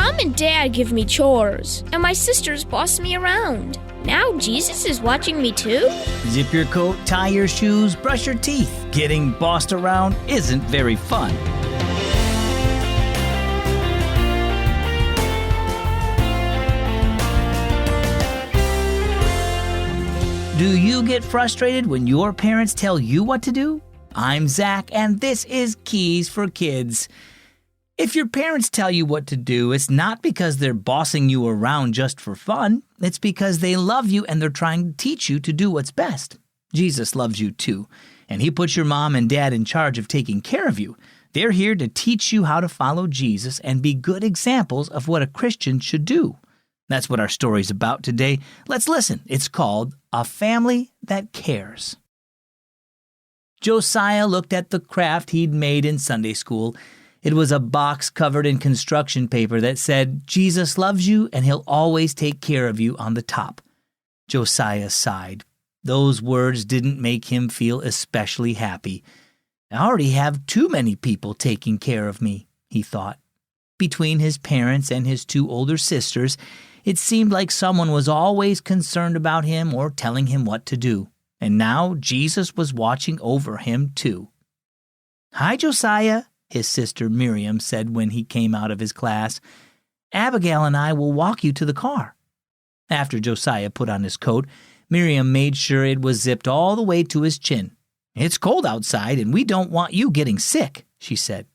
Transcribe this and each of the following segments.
Mom and Dad give me chores, and my sisters boss me around. Now Jesus is watching me too? Zip your coat, tie your shoes, brush your teeth. Getting bossed around isn't very fun. Do you get frustrated when your parents tell you what to do? I'm Zach, and this is Keys for Kids. If your parents tell you what to do, it's not because they're bossing you around just for fun. It's because they love you and they're trying to teach you to do what's best. Jesus loves you too, and he puts your mom and dad in charge of taking care of you. They're here to teach you how to follow Jesus and be good examples of what a Christian should do. That's what our story's about today. Let's listen. It's called A Family That Cares. Josiah looked at the craft he'd made in Sunday school. It was a box covered in construction paper that said, "Jesus loves you and he'll always take care of you" on the top. Josiah sighed. Those words didn't make him feel especially happy. I already have too many people taking care of me, he thought. Between his parents and his two older sisters, it seemed like someone was always concerned about him or telling him what to do. And now Jesus was watching over him too. "Hi, Josiah," his sister Miriam said when he came out of his class. "Abigail and I will walk you to the car." After Josiah put on his coat, Miriam made sure it was zipped all the way to his chin. "It's cold outside and we don't want you getting sick," she said.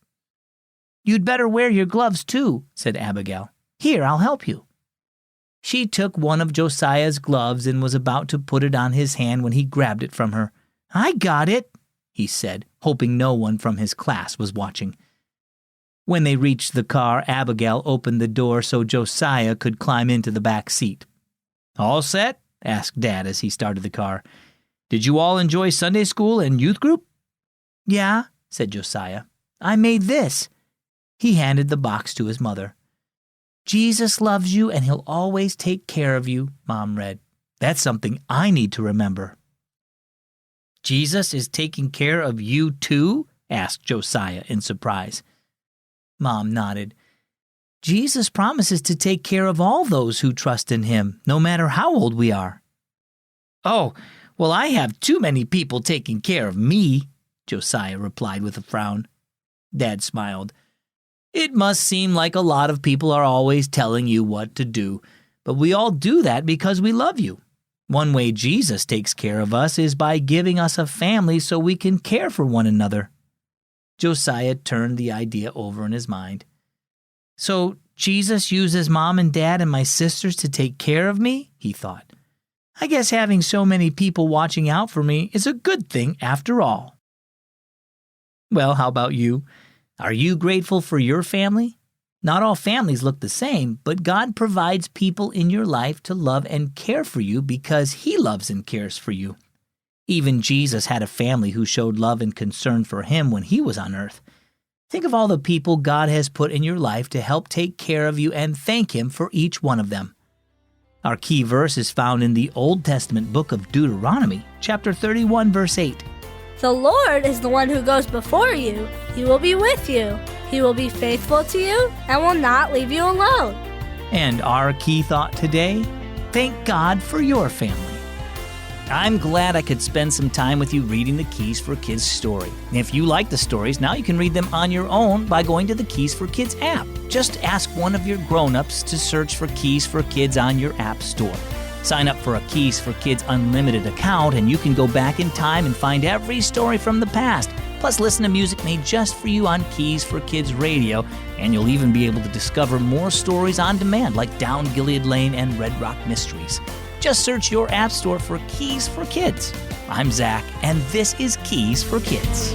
"You'd better wear your gloves too," said Abigail. "Here, I'll help you." She took one of Josiah's gloves and was about to put it on his hand when he grabbed it from her. "I got it," he said, hoping no one from his class was watching. When they reached the car, Abigail opened the door so Josiah could climb into the back seat. "All set?" asked Dad as he started the car. "Did you all enjoy Sunday school and youth group?" "Yeah," said Josiah. "I made this." He handed the box to his mother. "Jesus loves you and he'll always take care of you," Mom read. "That's something I need to remember." "Jesus is taking care of you too?" asked Josiah in surprise. Mom nodded. "Jesus promises to take care of all those who trust in him, no matter how old we are." "Oh, well, I have too many people taking care of me," Josiah replied with a frown. Dad smiled. "It must seem like a lot of people are always telling you what to do, but we all do that because we love you. One way Jesus takes care of us is by giving us a family so we can care for one another." Josiah turned the idea over in his mind. "So Jesus uses Mom and Dad and my sisters to take care of me?" he thought. "I guess having so many people watching out for me is a good thing after all." Well, how about you? Are you grateful for your family? Not all families look the same, but God provides people in your life to love and care for you because he loves and cares for you. Even Jesus had a family who showed love and concern for him when he was on earth. Think of all the people God has put in your life to help take care of you and thank him for each one of them. Our key verse is found in the Old Testament book of Deuteronomy, chapter 31, verse 8. "The Lord is the one who goes before you. He will be with you. He will be faithful to you and will not leave you alone." And our key thought today, thank God for your family. I'm glad I could spend some time with you reading the Keys for Kids story. If you like the stories, now you can read them on your own by going to the Keys for Kids app. Just ask one of your grown-ups to search for Keys for Kids on your app store. Sign up for a Keys for Kids Unlimited account and you can go back in time and find every story from the past. Plus listen to music made just for you on Keys for Kids Radio, and you'll even be able to discover more stories on demand like Down Gilead Lane and Red Rock Mysteries. Just search your app store for Keys for Kids. I'm Zach, and this is Keys for Kids.